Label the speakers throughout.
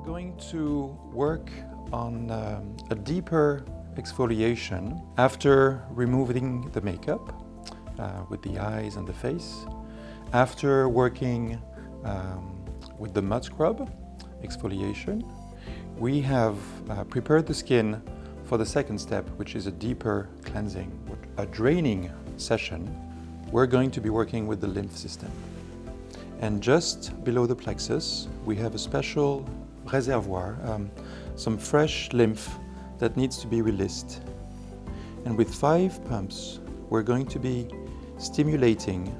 Speaker 1: going to work on a deeper exfoliation after removing the makeup with the eyes and the face, after working with the mud scrub exfoliation. We have prepared the skin for the second step, which is a deeper cleansing, a draining session. We're going to be working with the lymph system. And just below the plexus, we have a special reservoir, some fresh lymph that needs to be released. And with 5 pumps, we're going to be stimulating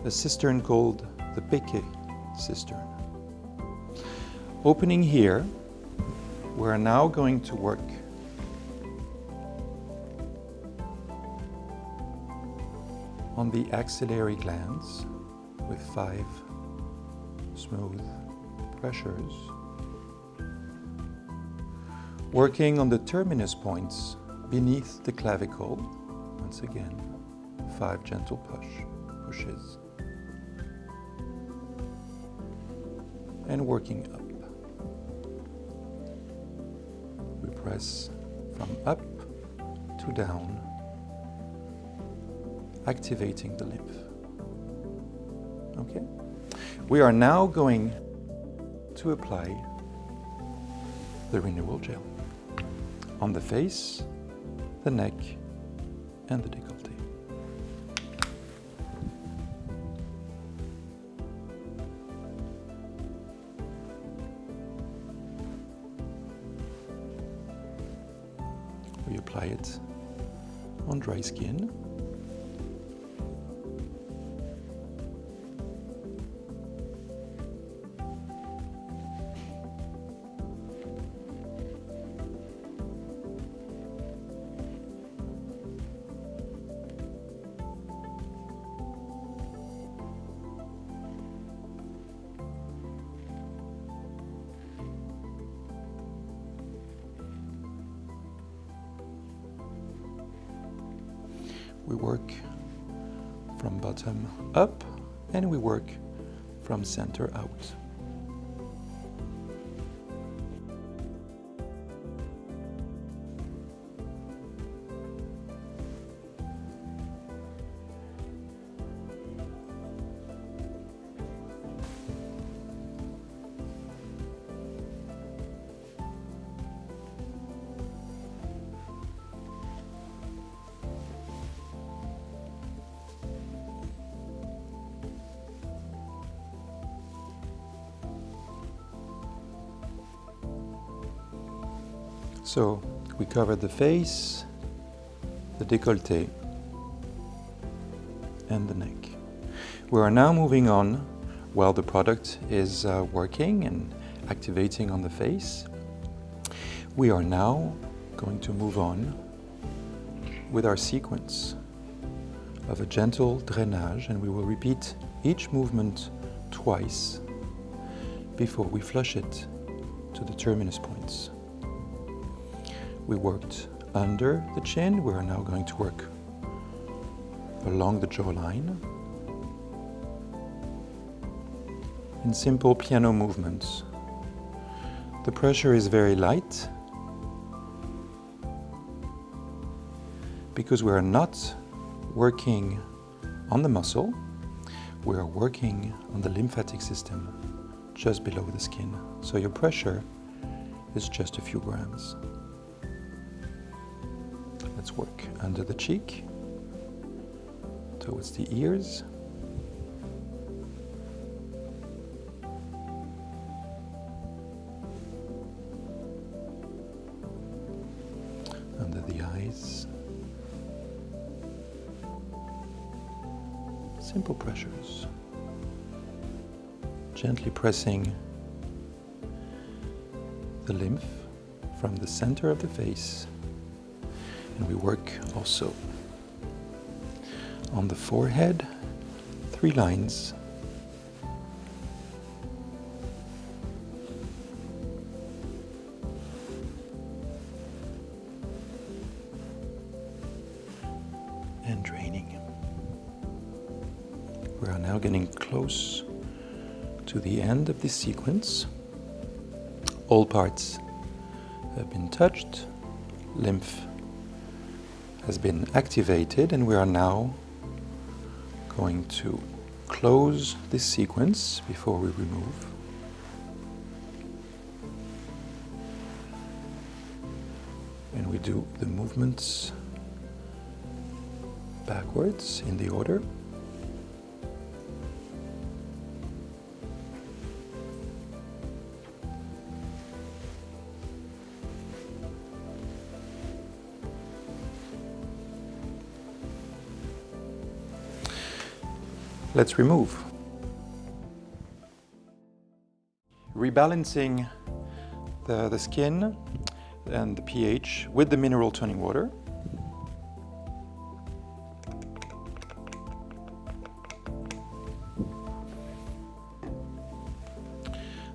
Speaker 1: a cistern called the Péquet cistern. Opening here, we're now going to work on the axillary glands with 5 smooth pressures, working on the terminus points beneath the clavicle. Once again, 5 gentle pushes, and working up. We press from up to down, activating the lymph. Okay? We are now going to apply the renewal gel on the face, the neck, and the décolleté. We apply it on dry skin. We work from bottom up, and we work from center out. So we covered the face, the décolleté, and the neck. We are now moving on while the product is working and activating on the face. We are now going to move on with our sequence of a gentle drainage, and we will repeat each movement twice before we flush it to the terminus points. We worked under the chin. We are now going to work along the jawline in simple piano movements. The pressure is very light because we are not working on the muscle. We are working on the lymphatic system just below the skin. So your pressure is just a few grams. Let's work under the cheek, towards the ears, under the eyes. Simple pressures, gently pressing the lymph from the center of the face. And we work also on the forehead, 3 lines. And draining. We are now getting close to the end of this sequence. All parts have been touched, lymph has been activated, and we are now going to close this sequence before we remove. And we do the movements backwards in the order. Let's remove. Rebalancing the skin and the pH with the mineral toning water.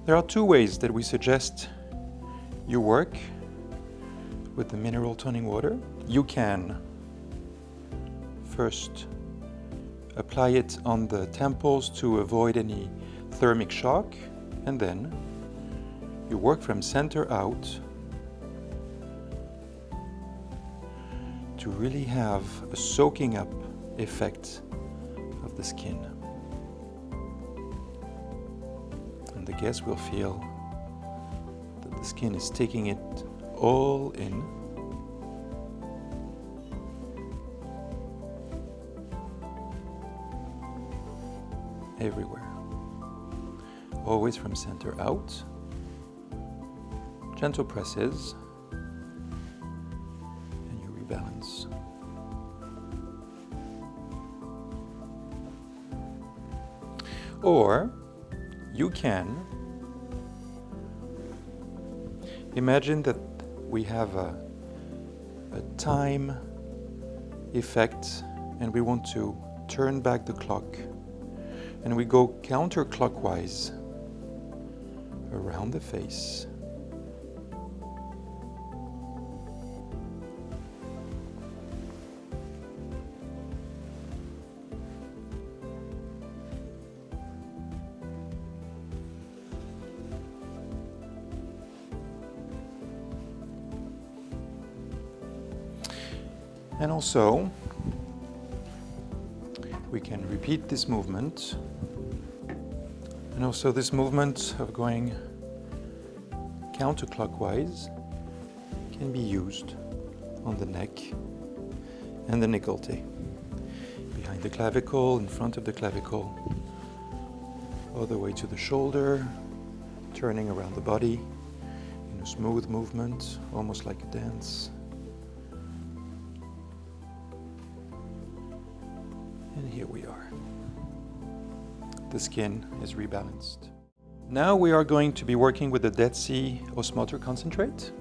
Speaker 1: There are two ways that we suggest you work with the mineral toning water. You can first apply it on the temples to avoid any thermic shock, and then you work from center out to really have a soaking up effect of the skin. And the guest will feel that the skin is taking it all in. Everywhere. Always from center out. Gentle presses. And you rebalance. Or you can imagine that we have a time effect and we want to turn back the clock. And we go counterclockwise around the face. And also, we can repeat this movement. And also this movement of going counterclockwise can be used on the neck and the décolleté. Behind the clavicle, in front of the clavicle, all the way to the shoulder, turning around the body in a smooth movement, almost like a dance. And here we are. The skin is rebalanced. Now we are going to be working with the Dead Sea osmoter concentrate.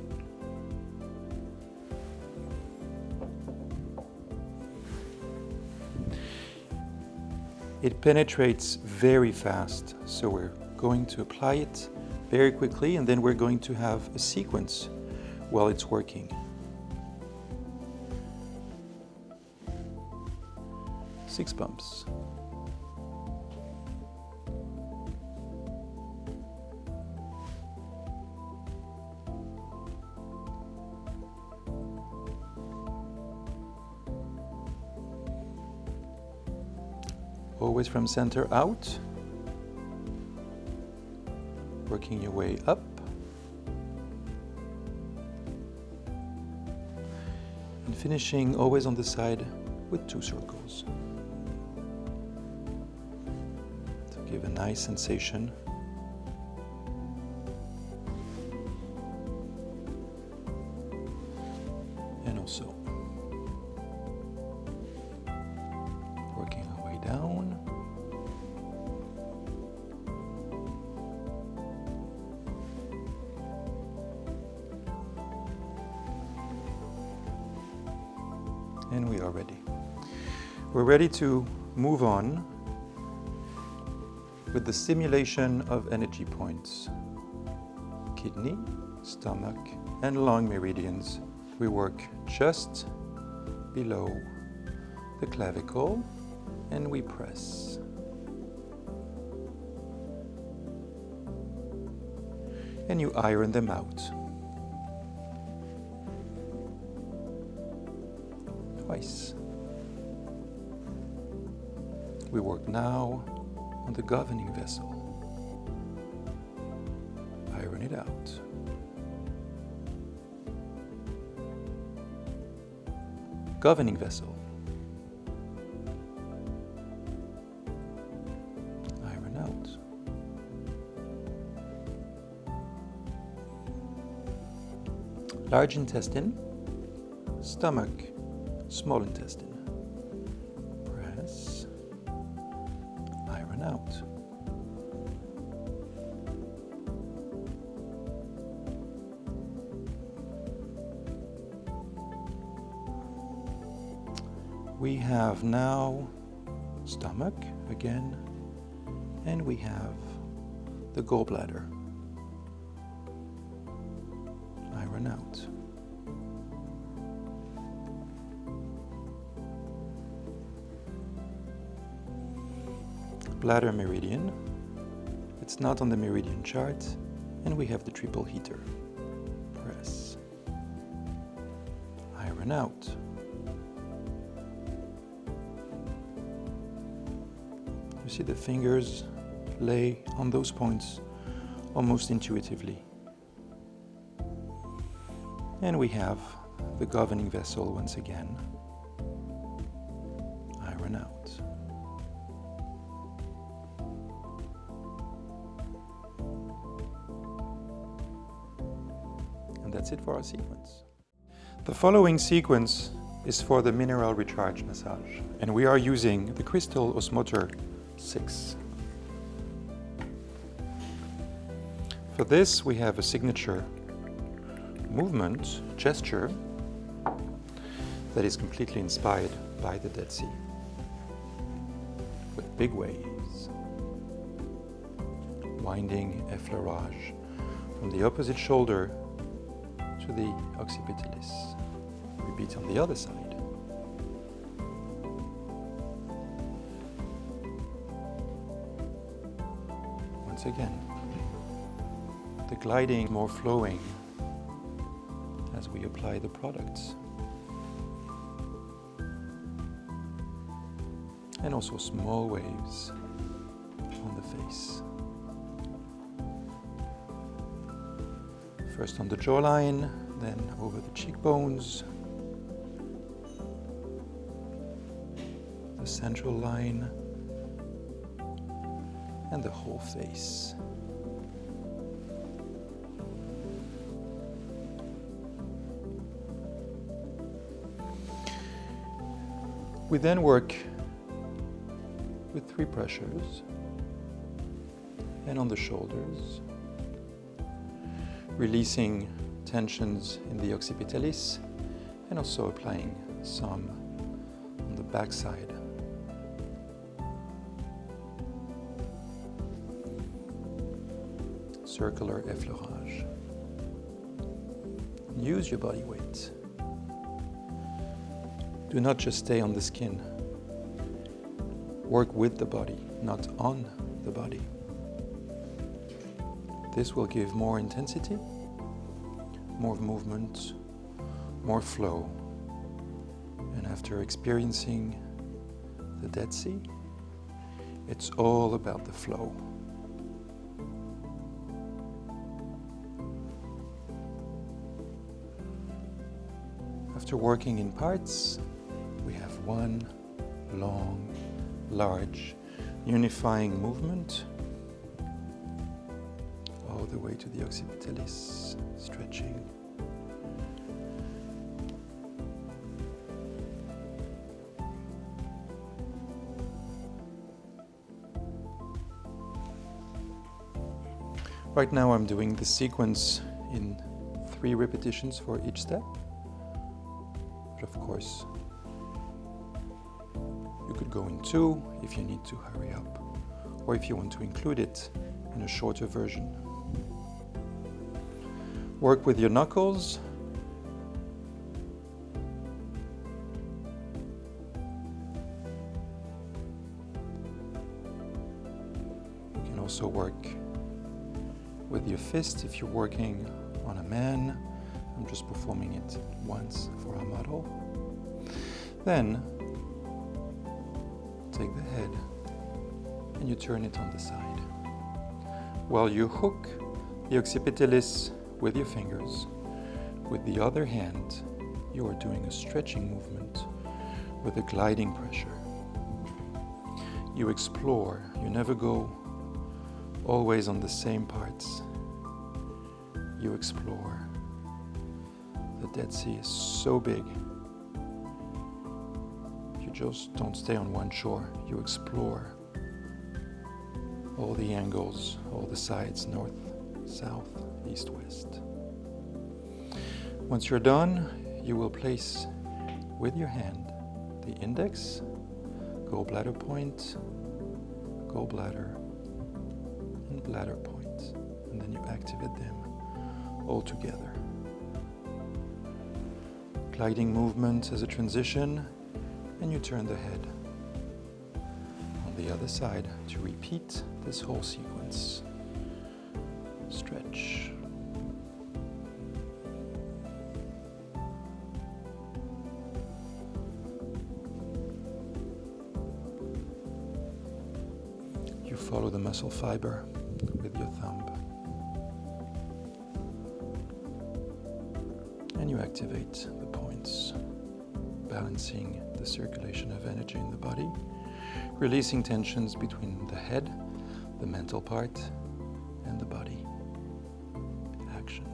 Speaker 1: It penetrates very fast, so we're going to apply it very quickly, and then we're going to have a sequence while it's working. Six pumps. Always from center out, working your way up. And finishing always on the side with 2 circles. To give a nice sensation. And also working our way down. And we are ready. We're ready to move on with the stimulation of energy points. Kidney, stomach, and lung meridians. We work just below the clavicle and we press. and you iron them out. Twice. We work now on the governing vessel. Iron it out. Governing vessel. Iron out. Large intestine, stomach, small intestine. Press, iron out. We have now stomach again, and we have the gallbladder. Iron out. Bladder meridian. It's not on the meridian chart, and we have the triple heater. Press. Iron out. You see the fingers lay on those points almost intuitively. And we have the governing vessel once again. Iron out. And that's it for our sequence. The following sequence is for the mineral recharge massage, and we are using the Crystal Osmoter 6. For this, we have a signature movement, gesture, that is completely inspired by the Dead Sea, with big waves, winding effleurage from the opposite shoulder to the occipitalis. Repeat on the other side. Once again, the gliding more flowing as we apply the products. And also small waves on the face. First on the jawline, then over the cheekbones, the central line, and the whole face. We then work with 3 pressures, and on the shoulders, releasing tensions in the occipitalis, and also applying some on the back side. Circular effleurage. Use your body weight. Do not just stay on the skin. Work with the body, not on the body. This will give more intensity, more movement, more flow. And after experiencing the Dead Sea, it's all about the flow. After working in parts, we have one long, large, unifying movement all the way to the occipitalis, stretching. Right now I'm doing the sequence in 3 repetitions for each step. But of course, you could go in 2 if you need to hurry up, or if you want to include it in a shorter version. Work with your knuckles. You can also work with your fist if you're working on a man. I'm just performing it once for our model. Then take the head and you turn it on the side. While you hook the occipitalis with your fingers, with the other hand, you are doing a stretching movement with a gliding pressure. You explore, you never go always on the same parts. You explore. The Dead Sea is so big. You just don't stay on one shore. You explore all the angles, all the sides, north, south, east, west. Once you're done, you will place with your hand the index, gallbladder point, gallbladder, and bladder point, and then you activate them all together. Gliding movement as a transition, and you turn the head on the other side to repeat this whole sequence. Stretch. You follow the muscle fiber with your thumb. And you activate the points, balancing the circulation of energy in the body, releasing tensions between the head, the mental part, and the body. Action.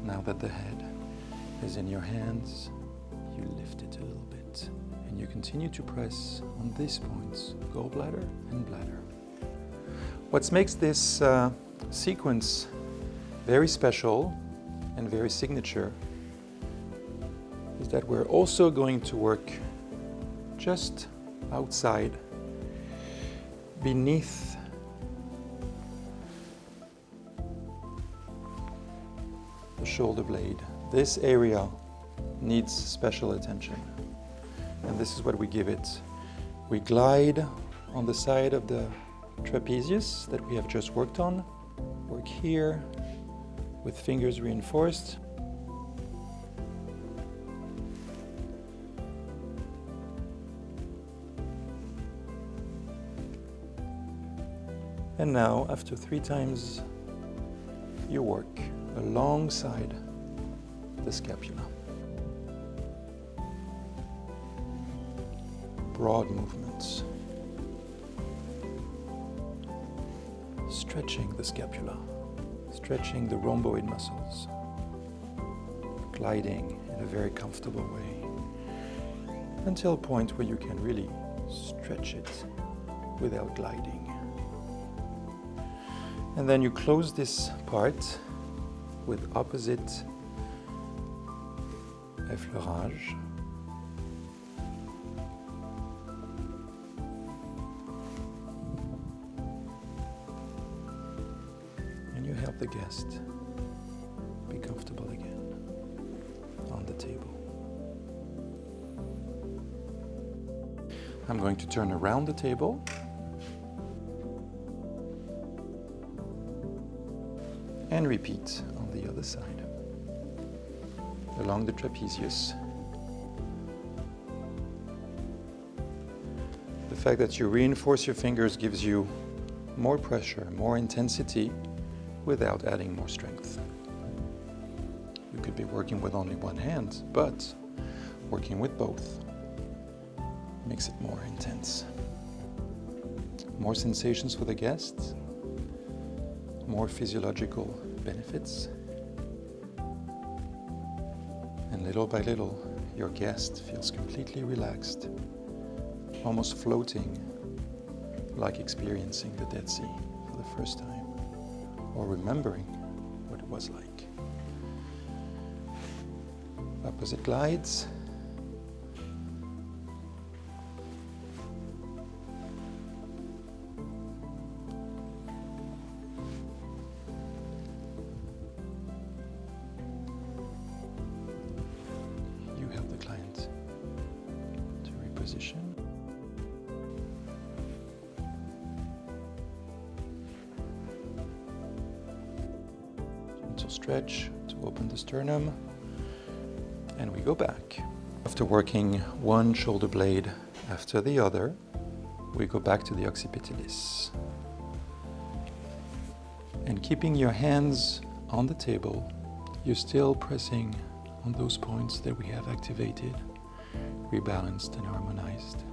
Speaker 1: Now that the head is in your hands, you lift it a little bit, and you continue to press on these points, gallbladder and bladder. What makes this sequence very special and very signature is that we're also going to work just outside, beneath the shoulder blade. This area needs special attention, and this is what we give it. We glide on the side of the trapezius that we have just worked on. Work here with fingers reinforced. And now, after 3 times, you work alongside the scapula. Broad movements. Stretching the scapula, stretching the rhomboid muscles, gliding in a very comfortable way until a point where you can really stretch it without gliding. And then you close this part with opposite effleurage. You help the guest be comfortable again on the table. I'm going to turn around the table and repeat on the other side. Along the trapezius. The fact that you reinforce your fingers gives you more pressure, more intensity, without adding more strength. You could be working with only one hand, but working with both makes it more intense. More sensations for the guest, more physiological benefits, and little by little, your guest feels completely relaxed, almost floating, like experiencing the Dead Sea for the first time, or remembering what it was like. Opposite glides. You help the client to reposition. stretch to open the sternum, and we go back. After working one shoulder blade after the other, we go back to the occipitalis. And keeping your hands on the table, you're still pressing on those points that we have activated, rebalanced and harmonized.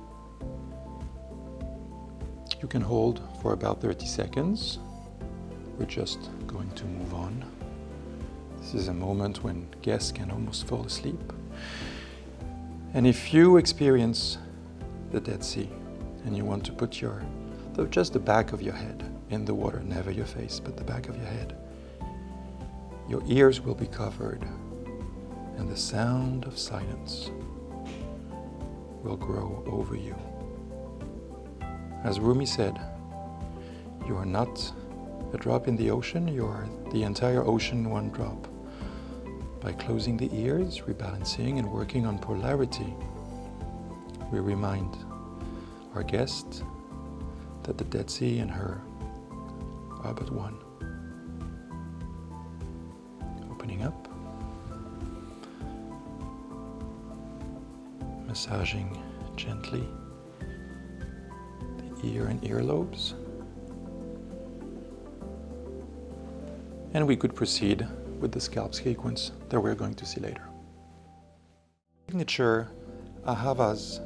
Speaker 1: You can hold for about 30 seconds. We're just going to move on. This is a moment when guests can almost fall asleep. And if you experience the Dead Sea and you want to put just the back of your head in the water, never your face, but the back of your head, your ears will be covered and the sound of silence will grow over you. As Rumi said, you are not a drop in the ocean, you are the entire ocean in one drop. By closing the ears, rebalancing and working on polarity, we remind our guest that the Dead Sea and her are but one. Opening up, massaging gently the ear and earlobes. And we could proceed with the scalp sequence that we're going to see later. Signature AHAVA's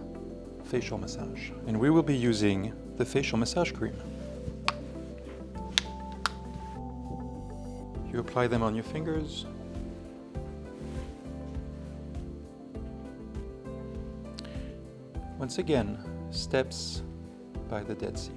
Speaker 1: facial massage, and we will be using the facial massage cream. You apply them on your fingers. Once again, steps by the Dead Sea.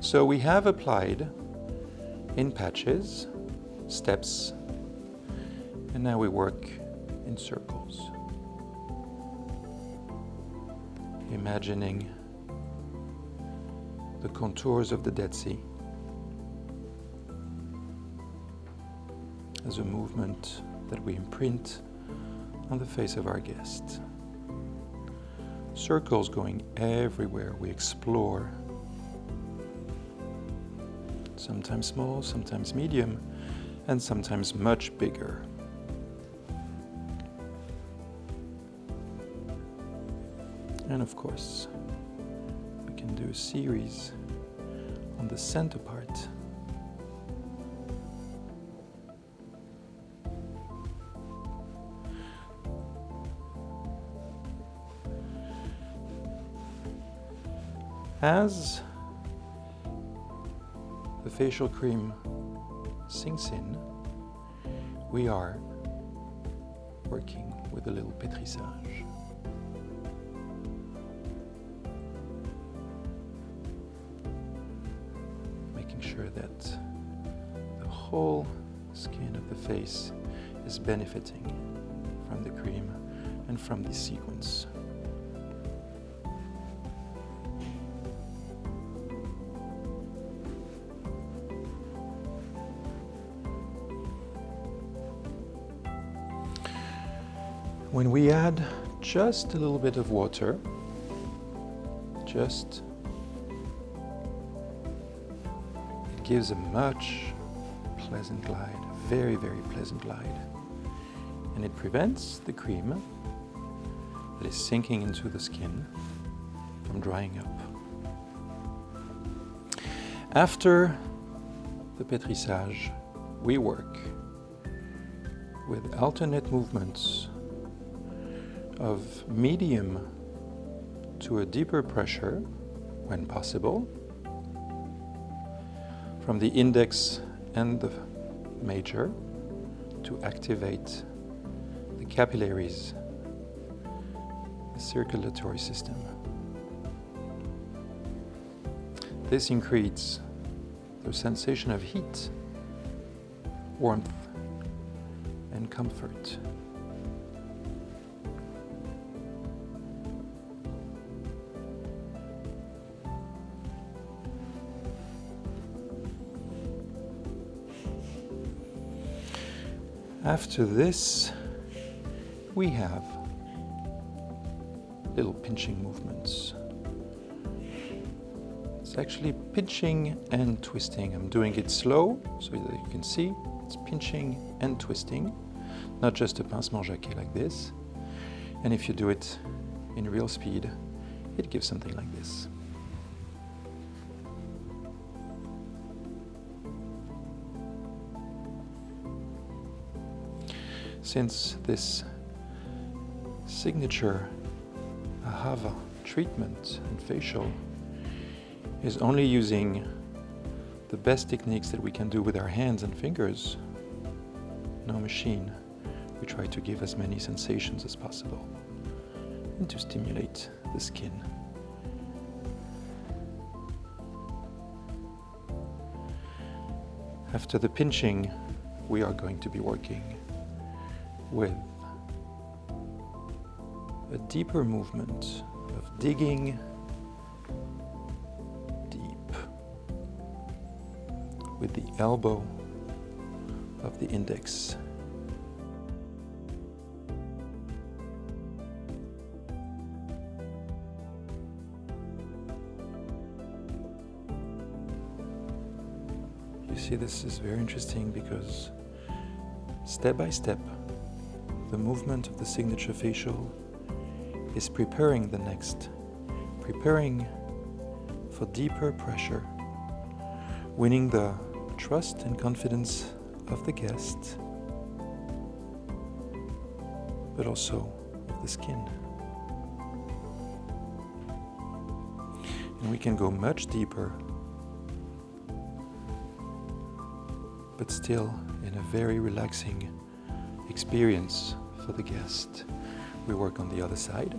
Speaker 1: So we have applied in patches, steps, and now we work in circles. Imagining the contours of the Dead Sea as a movement that we imprint on the face of our guest. Circles going everywhere. We explore, sometimes small, sometimes medium, and sometimes much bigger. And of course, we can do a series on the center part. As the facial cream sinks in, we are working with a little pétrissage. Making sure that the whole skin of the face is benefiting from the cream and from this sequence. When we add just a little bit of water, it gives a much pleasant glide, very, very pleasant glide. And it prevents the cream that is sinking into the skin from drying up. After the pétrissage, we work with alternate movements of medium to a deeper pressure, when possible, from the index and the major to activate the capillaries, the circulatory system. This increases the sensation of heat, warmth, and comfort. After this, we have little pinching movements. It's actually pinching and twisting. I'm doing it slow so that you can see it's pinching and twisting, not just a pincement jacquet like this. And if you do it in real speed, it gives something like this. Since this signature AHAVA treatment and facial is only using the best techniques that we can do with our hands and fingers, no machine, we try to give as many sensations as possible and to stimulate the skin. After the pinching, we are going to be working with a deeper movement of digging deep with the elbow of the index. You see, this is very interesting because step by step, the movement of the signature facial is preparing the next, preparing for deeper pressure, winning the trust and confidence of the guest, but also of the skin. And we can go much deeper, but still in a very relaxing experience for the guest. We work on the other side.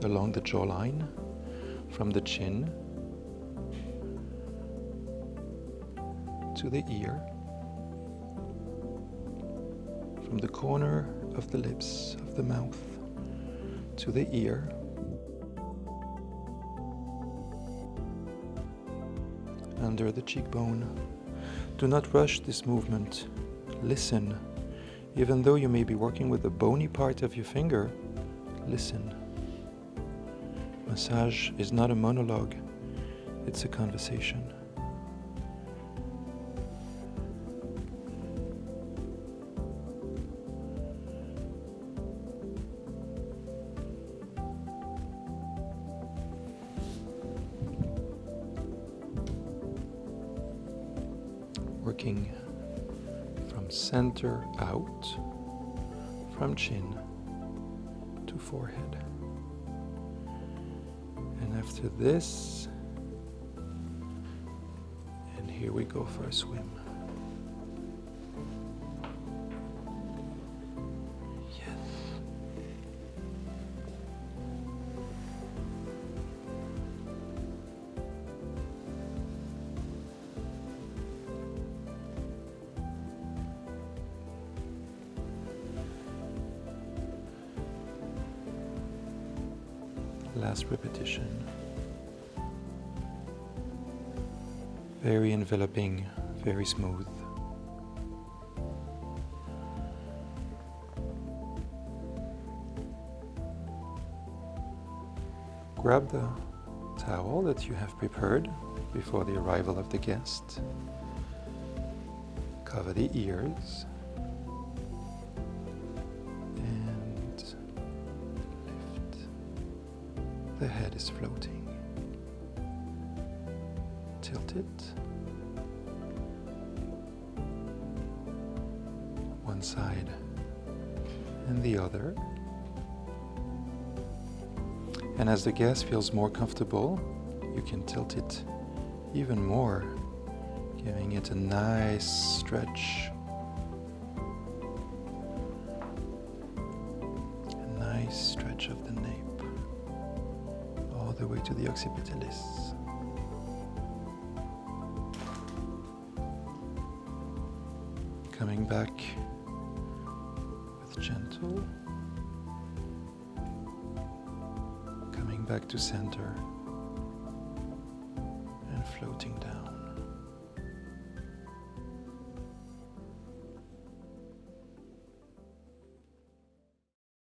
Speaker 1: Along the jawline, from the chin to the ear, from the corner of the lips, of the mouth, to the ear, under the cheekbone. Do not rush this movement. Listen. Even though you may be working with the bony part of your finger, listen. Massage is not a monologue, it's a conversation. Working from center out, from chin to forehead. And after this, and here we go for a swim. Yes. Last repetition. Very enveloping, very smooth. Grab the towel that you have prepared before the arrival of the guest. Cover the ears. The head is floating. Tilt it. One side and the other. And as the guest feels more comfortable, you can tilt it even more, giving it a nice stretch. A nice stretch of the nape. All the way to the occipitalis. Coming back with gentle. Coming back to center and floating down.